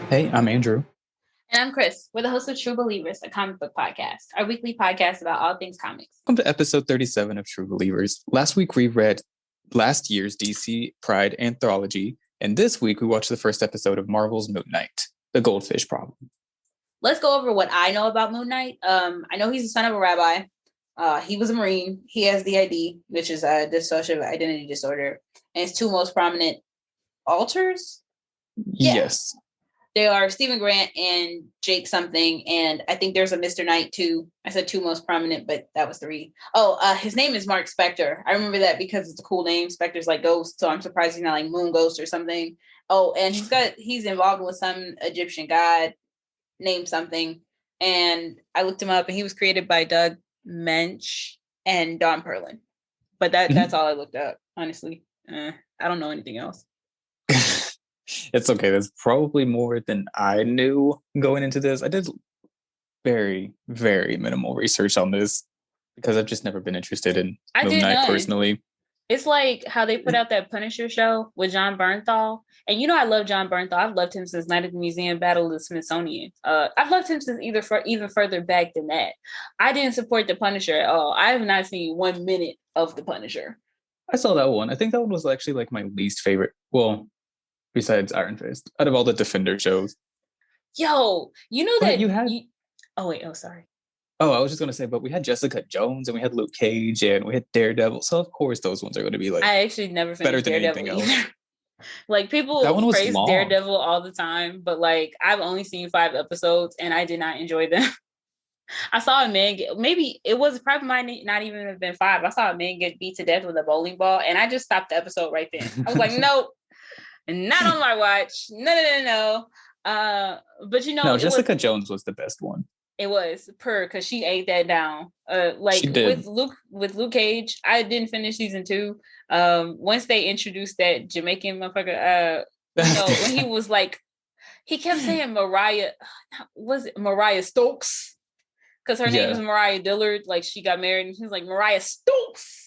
Hey, I'm Andrew. And I'm Chris. We're the hosts of True Believers, a comic book podcast, our weekly podcast about all things comics. Welcome to episode 37 of True Believers. Last week we read last year's DC Pride anthology, and this week we watched the first episode of Marvel's Moon Knight, The Goldfish Problem. Let's go over what I know about Moon Knight. I know he's the son of a rabbi. He was a Marine. He has DID, which is a dissociative identity disorder. And his two most prominent alters? Yes. They are Stephen Grant and Jake something, and I think there's a Mr. Knight too. I said two most prominent, but that was three. His name is Mark Spector. I remember that because it's a cool name. Spector's like ghost, so I'm surprised he's not like Moon Ghost or something. Oh, and he's involved with some Egyptian god named something, and I looked him up, and he was created by Doug Mensch and Don Perlin. But that's all I looked up, honestly. I don't know anything else. It's okay. There's probably more than I knew going into this. I did very, very minimal research on this because I've just never been interested in Moon Knight personally. It's like how they put out that Punisher show with John Bernthal. And you know I love John Bernthal. I've loved him since Night at the Museum, Battle of the Smithsonian. I've loved him since even further back than that. I didn't support the Punisher at all. I have not seen 1 minute of the Punisher. I saw that one. I think that one was actually like my least favorite. Well, besides Iron Fist, out of all the Defender shows. Yo, you know that you had... sorry. Oh, I was just going to say, but we had Jessica Jones and we had Luke Cage and we had Daredevil. So, of course, those ones are going to be like... I actually never finished better than Daredevil anything else. Like, people praise Daredevil all the time, but like, I've only seen 5 episodes and I did not enjoy them. I saw a man maybe it was probably might not even have been 5. I saw a man get beat to death with a bowling ball and I just stopped the episode right then. I was like, nope. Not on my watch. No. But you know, no, Jessica Jones was the best one. It was because she ate that down. With Luke Cage, I didn't finish season 2. Once they introduced that Jamaican motherfucker, when he was like, he kept saying Mariah. Was it Mariah Stokes? Because her name is Mariah Dillard. Like she got married, and he was like Mariah Stokes.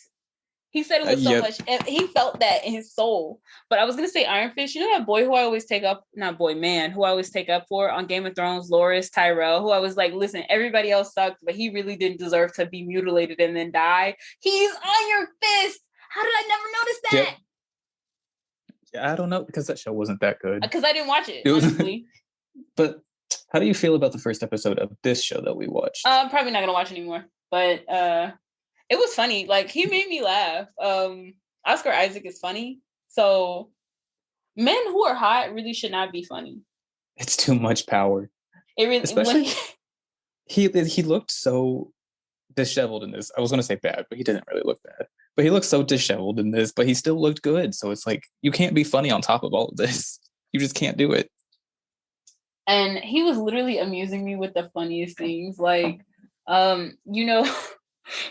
He said it with so much. He felt that in his soul. But I was gonna say Iron Fist. You know that boy who I always take up, not boy, man, who I always take up for on Game of Thrones, Loras Tyrell, who I was like, listen, everybody else sucked, but he really didn't deserve to be mutilated and then die. He's Iron Fist. How did I never notice that? Yeah, I don't know because that show wasn't that good. Because I didn't watch it honestly. But how do you feel about the first episode of this show that we watched? I'm probably not gonna watch anymore. But it was funny. Like, he made me laugh. Oscar Isaac is funny. So men who are hot really should not be funny. It's too much power. It really, especially he looked so disheveled in this. I was going to say bad, but he didn't really look bad. But he looked so disheveled in this, but he still looked good. So it's like, you can't be funny on top of all of this. You just can't do it. And he was literally amusing me with the funniest things. Like,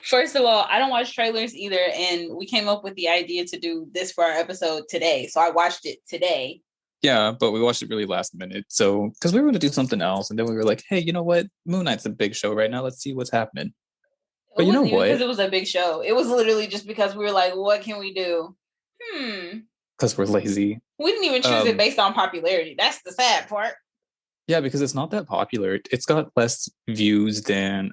first of all, I don't watch trailers either, and we came up with the idea to do this for our episode today. So I watched it today. Yeah, but we watched it really last minute. So, because we were going to do something else, and then we were like, hey, you know what? Moon Knight's a big show right now. Let's see what's happening. But you know what? Because it was a big show. It was literally just because we were like, what can we do? Because we're lazy. We didn't even choose it based on popularity. That's the sad part. Yeah, because it's not that popular. It's got less views than...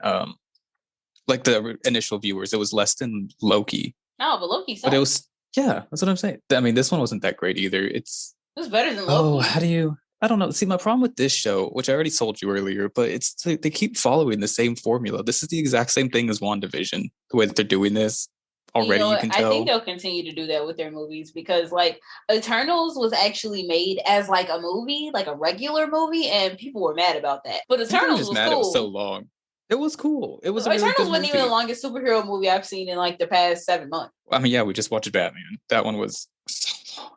like the initial viewers. It was less than Loki. No, but Loki sucked. But it was, that's what I'm saying. I mean, this one wasn't that great either. It was better than Loki. I don't know. See, my problem with this show, which I already told you earlier, but it's they keep following the same formula. This is the exact same thing as WandaVision. The way that they're doing this already, you can tell. I think they'll continue to do that with their movies because, like, Eternals was actually made as like a movie, like a regular movie, and people were mad about that. But Eternals was cool. It was so long. It was cool. It was. Eternals wasn't even the longest superhero movie I've seen in like the past 7 months. I mean, yeah, we just watched Batman. That one was so long.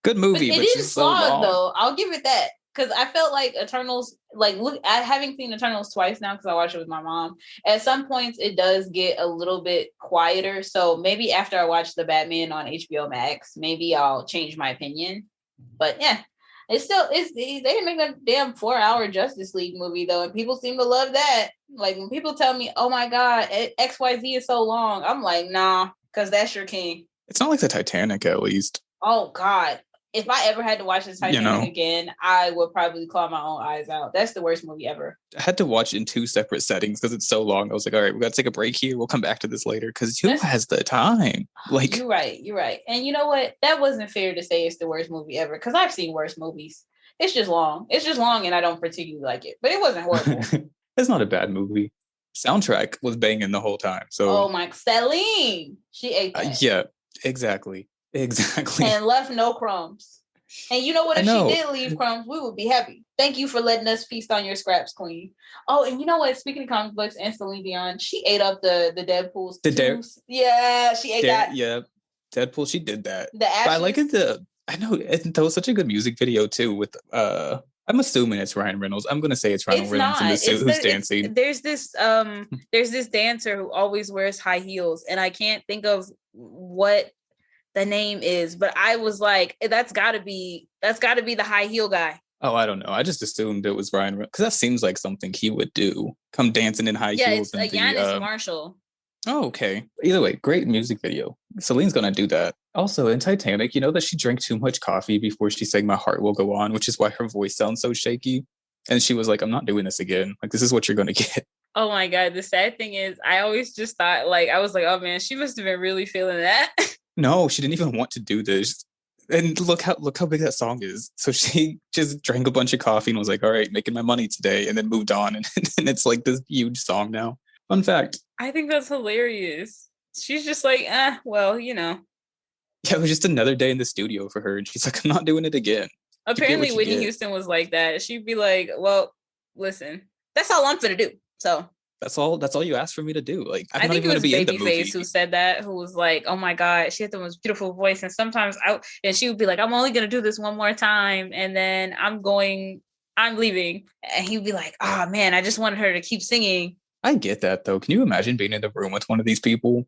Good movie, but it is flawed though. I'll give it that because I felt like Eternals. Like, look, having seen Eternals twice now because I watched it with my mom. At some points, it does get a little bit quieter. So maybe after I watch the Batman on HBO Max, maybe I'll change my opinion. But yeah. They didn't make that damn 4-hour Justice League movie though, and people seem to love that. Like when people tell me, "Oh my god, XYZ is so long," I'm like, nah, because that's your king. It's not like the Titanic, at least. Oh god, if I ever had to watch the Titanic again, I would probably claw my own eyes out. That's the worst movie ever. I had to watch in 2 separate settings because it's so long. I was like, all right, we got to take a break here. We'll come back to this later because who has the time? Like, you're right. And you know what? That wasn't fair to say it's the worst movie ever because I've seen worse movies. It's just long, and I don't particularly like it, but it wasn't horrible. It's not a bad movie. Soundtrack was banging the whole time. So, oh my, Celine, she ate that. Yeah, exactly. And left no crumbs. And you know what? If she did leave crumbs, we would be happy. Thank you for letting us feast on your scraps, queen. Oh, and you know what? Speaking of comic books and Celine Dion, she ate up the Deadpool's yeah, she ate that. Yeah, Deadpool, she did that. The ashes. But I like it. I know that was such a good music video too. With I'm assuming it's Ryan Reynolds. I'm gonna say it's Ryan Reynolds in the suit who's dancing. There's this dancer who always wears high heels, and I can't think of what the name is, but I was like, that's gotta be the high heel guy. Oh, I don't know. I just assumed it was Ryan because that seems like something he would do. Come dancing in high heels. Yeah, it's Giannis Marshall. Oh, okay. Either way, great music video. Celine's gonna do that. Also, in Titanic, you know that she drank too much coffee before she sang "My Heart Will Go On," which is why her voice sounds so shaky. And she was like, "I'm not doing this again. Like, this is what you're gonna get." Oh my god! The sad thing is, I always just thought, like, I was like, "Oh man, she must have been really feeling that." No, she didn't even want to do this. And look how big that song is. So she just drank a bunch of coffee and was like, "All right, making my money today," and then moved on. And it's like this huge song now. Fun fact. I think that's hilarious. She's just like, well, you know. Yeah, it was just another day in the studio for her. And she's like, "I'm not doing it again." Apparently Whitney Houston was like that. She'd be like, "Well, listen, that's all I'm gonna do." So that's all you asked for me to do. Like, I think it was Babyface who said that, who was like, "Oh my god, she had the most beautiful voice." And sometimes and she would be like, "I'm only gonna do this one more time, and then I'm leaving." And he'd be like, "Oh man, I just wanted her to keep singing." I get that though. Can you imagine being in the room with one of these people?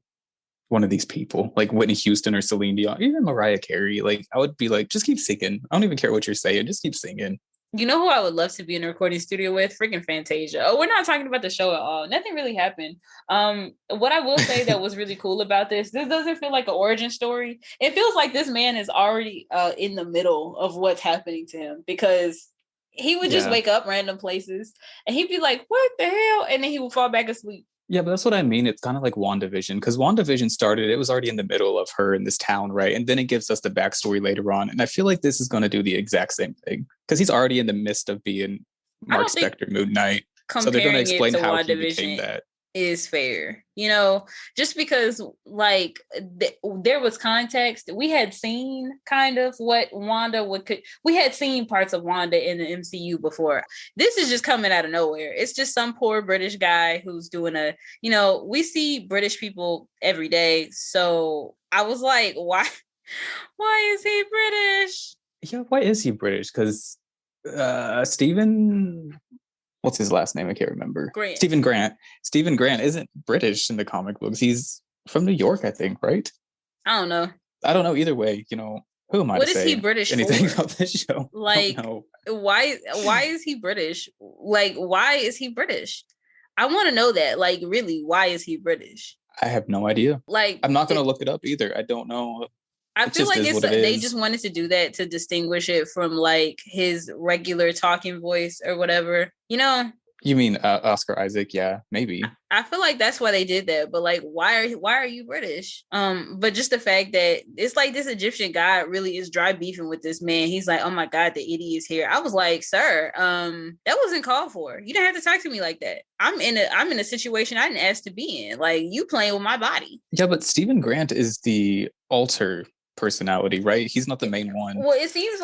Like Whitney Houston or Celine Dion, even Mariah Carey. Like, I would be like, just keep singing. I don't even care what you're saying. Just keep singing. You know who I would love to be in a recording studio with? Freaking Fantasia. Oh, we're not talking about the show at all. Nothing really happened. What I will say that was really cool about this doesn't feel like an origin story. It feels like this man is already in the middle of what's happening to him, because he would just wake up random places and he'd be like, "What the hell?" And then he would fall back asleep. Yeah, but that's what I mean. It's kind of like WandaVision, because WandaVision started, it was already in the middle of her in this town, right? And then it gives us the backstory later on. And I feel like this is going to do the exact same thing, because he's already in the midst of being Mark Spector, Moon Knight. So they're going to explain how he became that. Is fair, you know, just because like there was context. We had seen kind of what Wanda we had seen parts of Wanda in the MCU before. This is just coming out of nowhere. It's just some poor British guy who's doing we see British people every day. So I was like, why is he British? Yeah, why is he British? Because Stephen, what's his last name? I can't remember. Stephen Grant. Stephen Grant isn't British in the comic books. He's from New York, I think, right? I don't know. Either way, who am I to say? What is he British anything for? About this show? Like, why is he British? Like, why is he British? I want to know that. Like, really, why is he British? I have no idea. Like, I'm not going to look it up either. I don't know. I feel like they just wanted to do that to distinguish it from like his regular talking voice or whatever, You mean Oscar Isaac? Yeah, maybe. I feel like that's why they did that. But like, why are you British? But just the fact that it's like this Egyptian guy really is dry beefing with this man. He's like, "Oh my God, the idiot is here." I was like, "Sir, that wasn't called for. You didn't have to talk to me like that. I'm in a situation I didn't ask to be in. Like, you playing with my body." Yeah, but Stephen Grant is the alter personality, right? He's not the main one. Well, it seems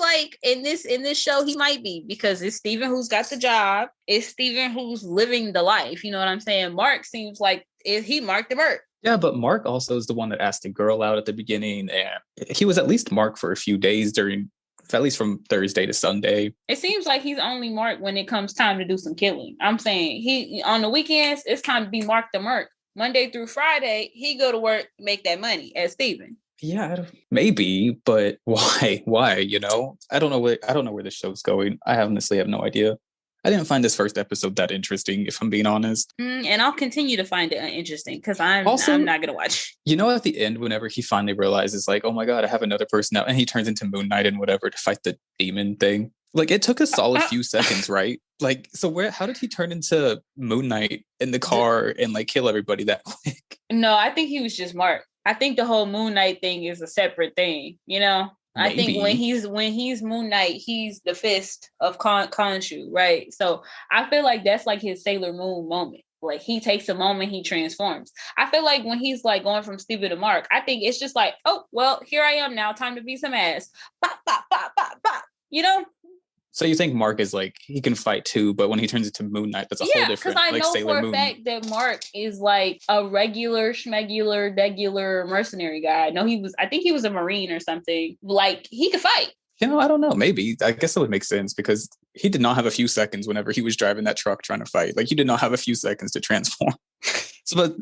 like in this show he might be, because it's Steven who's got the job. It's Steven who's living the life. You know what I'm saying? Mark seems like he Mark the Merc. Yeah, but Mark also is the one that asked the girl out at the beginning, and he was at least Mark for a few days at least from Thursday to Sunday. It seems like he's only Mark when it comes time to do some killing. I'm saying he on the weekends it's time to be Mark the Merc. Monday through Friday, he go to work, make that money as Steven. Yeah, maybe, but why? Why? You know, I don't know where the show's going. I honestly have no idea. I didn't find this first episode that interesting, if I'm being honest. And I'll continue to find it uninteresting because I'm not gonna watch. You know, at the end, whenever he finally realizes, like, oh my god, I have another person now, and he turns into Moon Knight and whatever to fight the demon thing. Like, it took a solid few seconds, right? Like, so how did he turn into Moon Knight in the car and like kill everybody that quick? No, I think he was just Mark. I think the whole Moon Knight thing is a separate thing, you know? Maybe. I think when he's Moon Knight, he's the fist of Khonshu, right? So I feel like that's like his Sailor Moon moment. Like he takes a moment, he transforms. I feel like when he's like going from Steven to Mark, I think it's just like, oh, well, here I am now, time to beat some ass. Bop, bop, bop, bop, bop. You know? So you think Mark is like, he can fight too, but when he turns into Moon Knight, that's a whole different, like, Sailor Moon. Yeah, because I know for a fact that Mark is like a regular, schmegular, degular mercenary guy. No, I think he was a Marine or something. Like, he could fight. You know, I don't know. Maybe. I guess it would make sense because he did not have a few seconds whenever he was driving that truck trying to fight. Like, he did not have a few seconds to transform.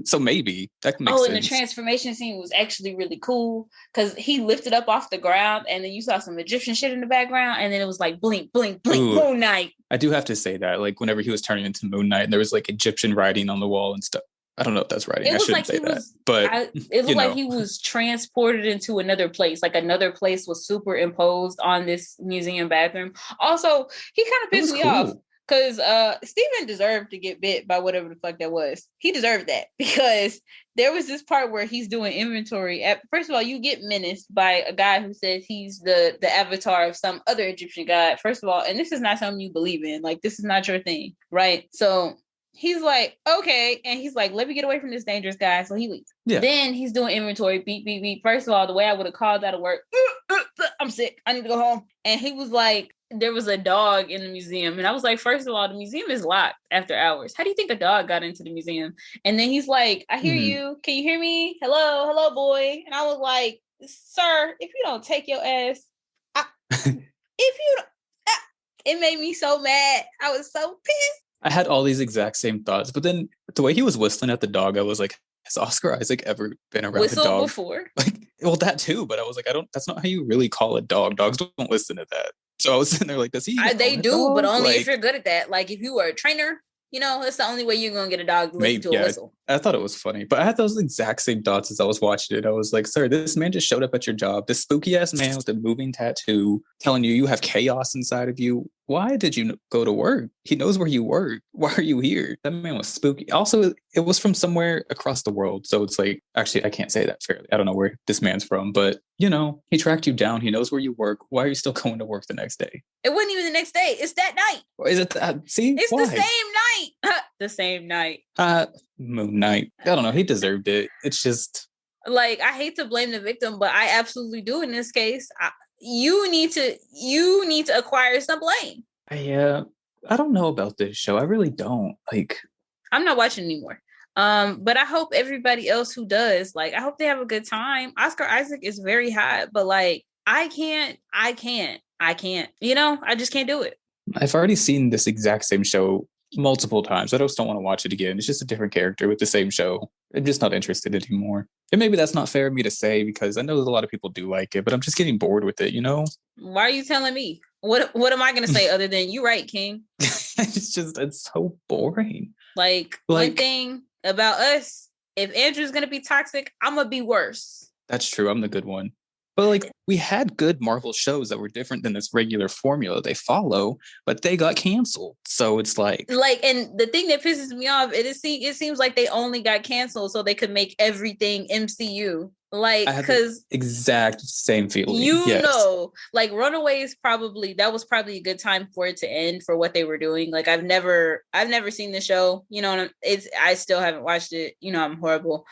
So maybe that makes sense. Oh, and the transformation scene was actually really cool because he lifted up off the ground and then you saw some Egyptian shit in the background and then it was like blink, blink, blink, ooh, Moon Knight. I do have to say that, like, whenever he was turning into Moon Knight and there was like Egyptian writing on the wall and stuff. I don't know if that's writing. I shouldn't say that. But it looked like he was transported into another place. Like another place was superimposed on this museum bathroom. Also, he kind of pissed me off. Because Steven deserved to get bit by whatever the fuck that was. He deserved that because there was this part where he's doing inventory. First of all, you get menaced by a guy who says he's the avatar of some other Egyptian god. First of all, and this is not something you believe in. Like, this is not your thing, right? So he's like, okay. And he's like, let me get away from this dangerous guy. So he leaves. Yeah. Then he's doing inventory. Beep, beep, beep. First of all, the way I would have called out of work, I'm sick. I need to go home. And he was like, there was a dog in the museum. And I was like, first of all, the museum is locked after hours. How do you think a dog got into the museum? And then he's like, I hear you. Can you hear me? Hello, boy. And I was like, sir, if you don't take your ass, it made me so mad. I was so pissed. I had all these exact same thoughts, but then the way he was whistling at the dog, I was like, has Oscar Isaac ever been around a dog before? Like, well, that too, but I was like, that's not how you really call a dog. Dogs don't listen to that. So I was sitting there like, does he? They do, but only if you're good at that. Like if you were a trainer, you know, that's the only way you're gonna get a dog to listen to a whistle. I thought it was funny, but I had those exact same thoughts as I was watching it. I was like, sir, this man just showed up at your job. This spooky ass man with a moving tattoo telling you have chaos inside of you. Why did you go to work? He knows where you work. Why are you here? That man was spooky. Also, it was from somewhere across the world. So it's like, actually, I can't say that fairly. I don't know where this man's from, but you know, he tracked you down. He knows where you work. Why are you still going to work the next day? It wasn't even the next day. It's that night. Or is it that? See, it's why? The same night. The same night. Moon Knight. I don't know. He deserved it. It's just like, I hate to blame the victim, but I absolutely do in this case. You need to acquire some blame. Yeah, I don't know about this show. I really don't. Like, I'm not watching anymore. But I hope everybody else who does, like, I hope they have a good time. Oscar Isaac is very hot, but like, I can't. You know, I just can't do it. I've already seen this exact same show multiple times. I just don't want to watch it again. It's just a different character with the same show. I'm just not interested anymore. And maybe that's not fair of me to say because I know a lot of people do like it, but I'm just getting bored with it, you know? Why are you telling me? What am I going to say other than you right, King? It's so boring. Like, one thing about us, if Andrew's going to be toxic, I'm going to be worse. That's true. I'm the good one. But like, we had good Marvel shows that were different than this regular formula they follow, but they got canceled. So it's like, and the thing that pisses me off, it seems like they only got canceled so they could make everything MCU. Like, because exact same feeling. You know, like Runaways that was probably a good time for it to end for what they were doing. Like, I've never seen the show, you know, and I still haven't watched it. You know, I'm horrible.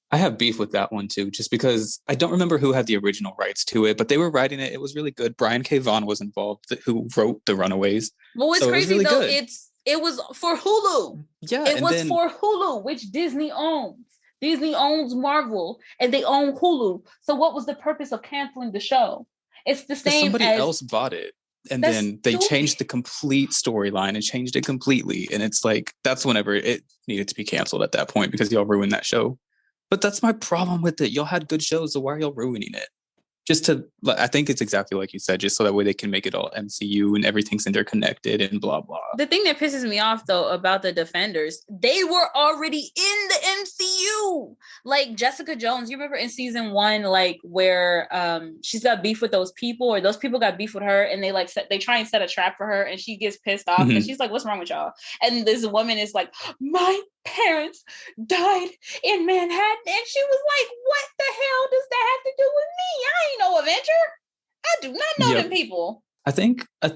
I have beef with that one too, just because I don't remember who had the original rights to it, but they were writing it. It was really good. Brian K. Vaughan was involved, who wrote The Runaways. Well, what's crazy really though, it was for Hulu. Yeah, it was for Hulu, which Disney owns. Disney owns Marvel, and they own Hulu. So what was the purpose of canceling the show? It's the same. Somebody else bought it. And then they changed the complete storyline and changed it completely. And it's like, that's whenever it needed to be canceled at that point because y'all ruined that show. But that's my problem with it. Y'all had good shows, so why are y'all ruining it? I think it's exactly like you said, just so that way they can make it all MCU and everything's interconnected and blah, blah. The thing that pisses me off, though, about the Defenders, they were already in the MCU. Like Jessica Jones, you remember in season 1, like where she's got beef with those people, or those people got beef with her, and they try and set a trap for her, and she gets pissed off, and she's like, "What's wrong with y'all?" And this woman is like, "My parents died in Manhattan," and she was like, "What the hell does that have to do with me? I ain't no Avenger. I do not know them people." I think I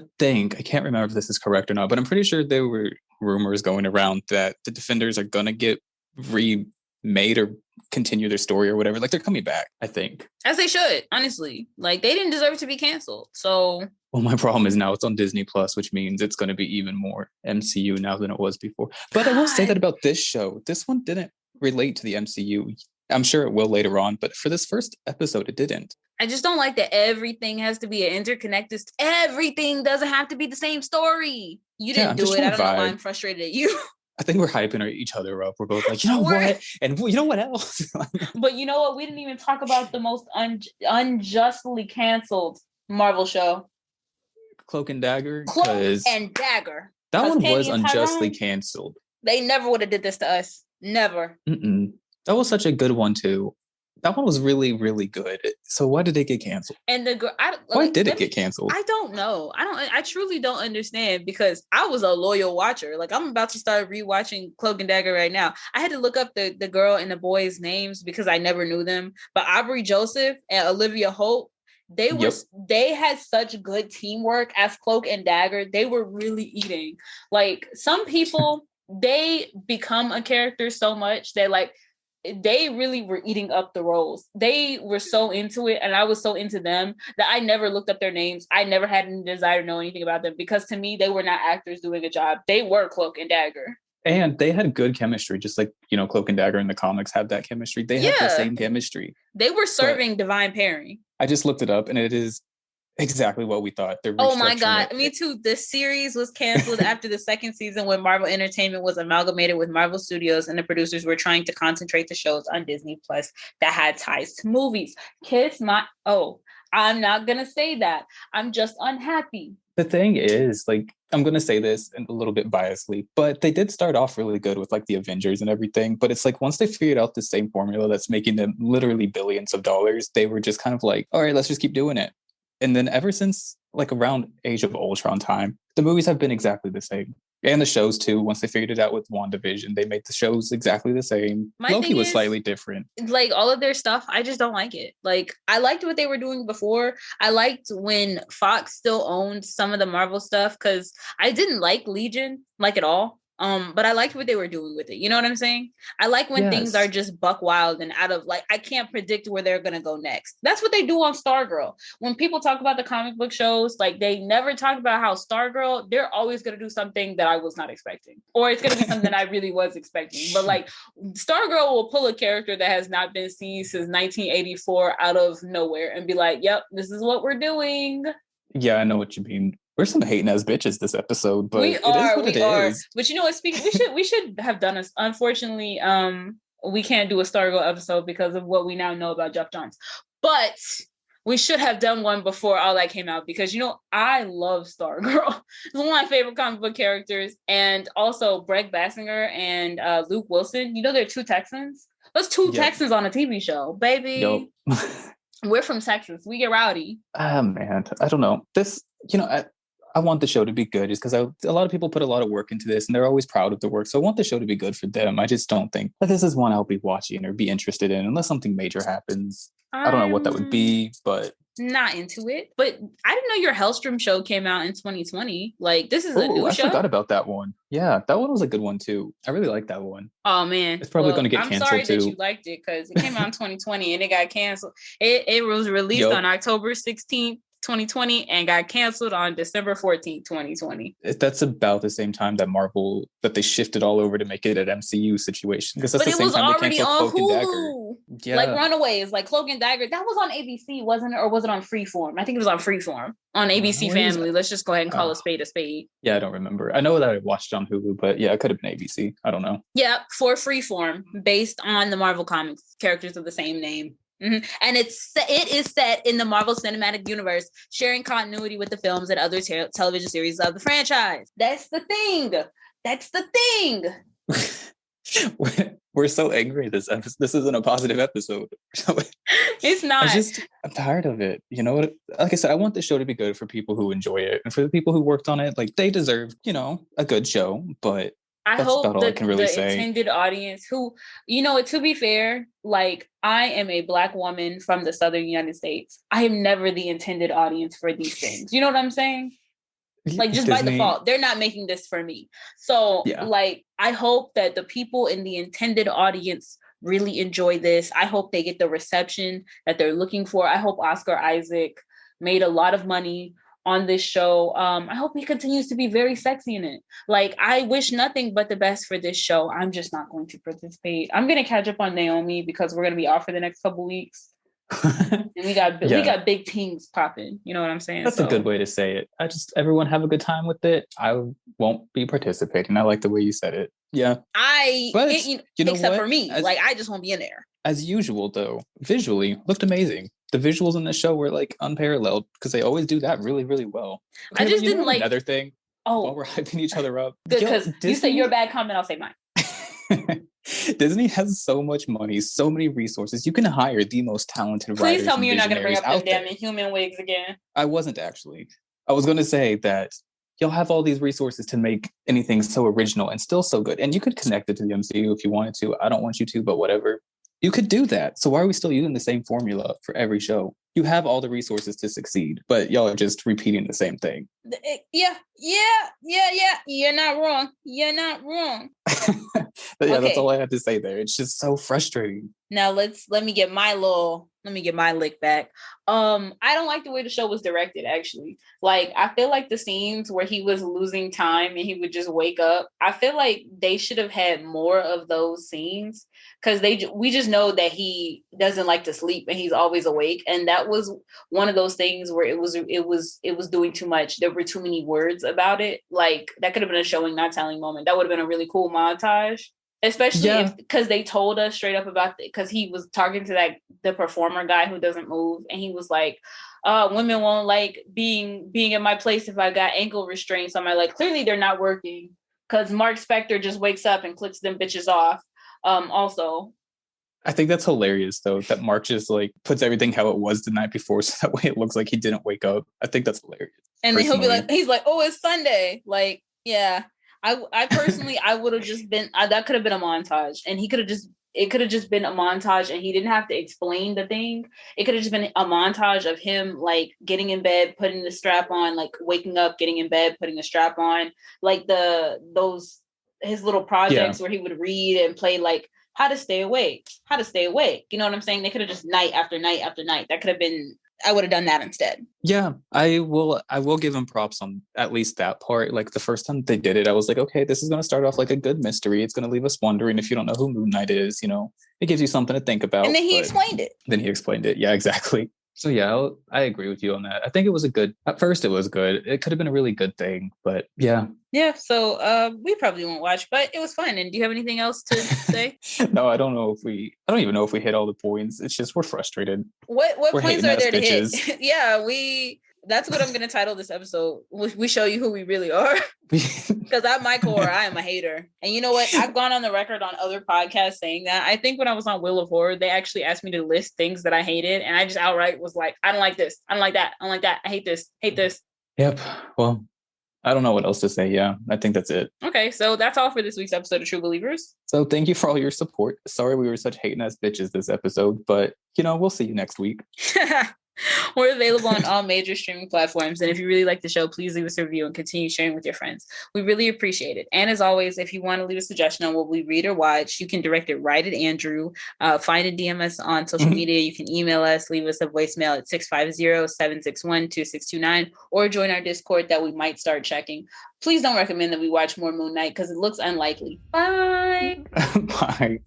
can't remember if this is correct or not, but I'm pretty sure there were rumors going around that the Defenders are gonna get remade or continue their story or whatever. Like, they're coming back, I think. As they should, honestly. Like, they didn't deserve to be canceled. So, well, my problem is now it's on Disney Plus, which means it's going to be even more MCU now than it was before. But I will say that about this show. This one didn't relate to the MCU. I'm sure it will later on, but for this first episode, it didn't. I just don't like that everything has to be an interconnected. Everything doesn't have to be the same story. You didn't do it. I don't know why I'm frustrated at you. I think we're hyping each other up. We're both like, you know what? And you know what else? But you know what? We didn't even talk about the most unjustly canceled Marvel show. Cloak and Dagger? Cloak and Dagger. That one was unjustly canceled. They never would have did this to us. Never. That was such a good one, too. That one was really, really good. So why did it get canceled? And why did it get canceled? I don't know. I truly don't understand, because I was a loyal watcher. Like, I'm about to start rewatching Cloak and Dagger right now. I had to look up the girl and the boy's names because I never knew them. But Aubrey Joseph and Olivia Holt, they had such good teamwork as Cloak and Dagger. They were really eating. Like, some people, they become a character so much that, like, they really were eating up the roles. They were so into it, and I was so into them that I never looked up their names. I never had any desire to know anything about them, because to me, they were not actors doing a job. They were Cloak and Dagger. And they had good chemistry, just like, Cloak and Dagger in the comics have that chemistry. They have the same chemistry. They were serving divine pairing. I just looked it up, and it is exactly what we thought. Oh my God. Me too. The series was canceled after the second season when Marvel Entertainment was amalgamated with Marvel Studios, and the producers were trying to concentrate the shows on Disney Plus that had ties to movies. I'm not going to say that. I'm just unhappy. The thing is, like, I'm going to say this a little bit biasly, but they did start off really good with, like, the Avengers and everything. But it's like, once they figured out the same formula that's making them literally billions of dollars, they were just kind of like, all right, let's just keep doing it. And then ever since, like, around Age of Ultron time, the movies have been exactly the same. And the shows, too. Once they figured it out with WandaVision, they made the shows exactly the same. Loki was slightly different. Like, all of their stuff, I just don't like it. Like, I liked what they were doing before. I liked when Fox still owned some of the Marvel stuff, because I didn't like Legion, like, at all. But I liked what they were doing with it. You know what I'm saying? I like when things are just buck wild and out of, like, I can't predict where they're going to go next. That's what they do on Stargirl. When people talk about the comic book shows, like, they never talk about how Stargirl, they're always going to do something that I was not expecting. Or it's going to be something that I really was expecting. But, like, Stargirl will pull a character that has not been seen since 1984 out of nowhere and be like, yep, this is what we're doing. Yeah, I know what you mean. We're some hating ass bitches this episode, but it is what it is. But you know what? We should have done this. Unfortunately, we can't do a Stargirl episode because of what we now know about Jeff Johns. But we should have done one before all that came out, because I love Stargirl. It's one of my favorite comic book characters, and also Greg Basinger and Luke Wilson. They're two Texans. That's two Texans on a TV show, baby. Yep. We're from Texas. We get rowdy. Man, I don't know. This, I want the show to be good, just because a lot of people put a lot of work into this, and they're always proud of the work. So I want the show to be good for them. I just don't think that this is one I'll be watching or be interested in unless something major happens. I don't know what that would be, but not into it. But I didn't know your Hellstrom show came out in 2020. Like, this is a new show. I forgot about that one. Yeah, that one was a good one too. I really like that one. Oh man, it's probably going to get canceled too. I'm sorry that you liked it, because it came out in 2020 and it got canceled. It was released on October 16th. 2020 and got canceled on December 14th, 2020. That's about the same time that they shifted all over to make it an MCU situation. Because that's but the same time they canceled on Cloak and Dagger. Yeah. Like Runaways, like Cloak and Dagger, that was on ABC, wasn't it? Or was it on Freeform? I think it was on Freeform. On ABC Family. Let's just go ahead and call a spade a spade. Yeah, I don't remember. I know that I watched it on Hulu, but yeah, it could have been ABC. I don't know. Yeah, for Freeform, based on the Marvel Comics, characters of the same name. Mm-hmm. And it is set in the Marvel Cinematic Universe, sharing continuity with the films and other television series of the franchise. That's the thing. We're so angry this episode. This isn't a positive episode. It's not. I'm tired of it. You know what? Like I said, I want the show to be good for people who enjoy it. And for the people who worked on it, like, they deserve, a good show. But I hope intended audience who, to be fair, like, I am a Black woman from the Southern United States. I am never the intended audience for these things. You know what I'm saying? Like, just Disney, by default, they're not making this for me. So, like, I hope that the people in the intended audience really enjoy this. I hope they get the reception that they're looking for. I hope Oscar Isaac made a lot of money on this show. I hope he continues to be very sexy in it. Like, I wish nothing but the best for this show. I'm just not going to participate. I'm going to catch up on Naomi because we're going to be off for the next couple weeks. And we got big things popping. You know what I'm saying? That's a good way to say it. Everyone have a good time with it. I won't be participating. I like the way you said it. Yeah. Except for me. I just won't be in there. As usual, though, visually looked amazing. The visuals in the show were like unparalleled because they always do that really, really well. Okay, I just didn't like another thing. While we're hyping each other up. Because you say your bad comment, I'll say mine. Disney has so much money, so many resources. You can hire the most talented writers. Please tell me you're not going to bring up them damn Inhuman wigs again. I wasn't actually. I was going to say that you'll have all these resources to make anything so original and still so good. And you could connect it to the MCU if you wanted to. I don't want you to, but whatever. You could do that. So why are we still using the same formula for every show? You have all the resources to succeed, but y'all are just repeating the same thing. Yeah. You're not wrong. But yeah, that's all I had to say there. It's just so frustrating. Now let me get my lick back. I don't like the way the show was directed, actually. Like, I feel like the scenes where he was losing time and he would just wake up, I feel like they should have had more of those scenes, because we just know that he doesn't like to sleep and he's always awake. And that was one of those things where it was doing too much. There were too many words about it. Like, that could have been a showing, not telling moment. That would have been a really cool montage. Especially because they told us straight up about it, because he was talking to the performer guy who doesn't move, and he was like, women won't like being in my place if I got ankle restraints on my leg. Clearly they're not working, because Mark Spector just wakes up and clicks them bitches off. Also, I think that's hilarious though, that Mark just like puts everything how it was the night before, so that way it looks like he didn't wake up. I think that's hilarious. And then he's like, oh, it's Sunday. Like, yeah. I personally, I would have just been, that could have been a montage, and it could have just been a montage, and he didn't have to explain the thing. It could have just been a montage of him like getting in bed, putting the strap on, like waking up, getting in bed, putting a strap on, like his little projects where he would read and play like how to stay awake. You know what I'm saying? They could have just night after night after night. That could have been, I would have done that instead. Yeah, I will give him props on at least that part. Like, the first time they did it, I was like, okay, this is going to start off like a good mystery. It's going to leave us wondering if you don't know who Moon Knight is, it gives you something to think about. And then he explained it. Yeah, exactly. So yeah, I agree with you on that. I think at first it was good. It could have been a really good thing, but yeah. Yeah, so we probably won't watch, but it was fun. And do you have anything else to say? No, I don't even know if we hit all the points. It's just, we're frustrated. What points are there to hit? Yeah, that's what I'm going to title this episode. We show you who we really are. Because at my core, I am a hater. And you know what? I've gone on the record on other podcasts saying that. I think when I was on Wheel of Horror, they actually asked me to list things that I hated. And I just outright was like, I don't like this. I don't like that. I don't like that. I hate this. Hate this. Yep. Well, I don't know what else to say. Yeah, I think that's it. Okay, so that's all for this week's episode of True Believers. So thank you for all your support. Sorry we were such hating ass bitches this episode, but we'll see you next week. We're available on all major streaming platforms. And if you really like the show, please leave us a review and continue sharing with your friends. We really appreciate it. And as always, if you want to leave a suggestion on what we read or watch, you can direct it right at Andrew. Find and DM us on social media. You can email us, leave us a voicemail at 650-761-2629, or join our Discord that we might start checking. Please don't recommend that we watch more Moon Knight because it looks unlikely. Bye. Bye.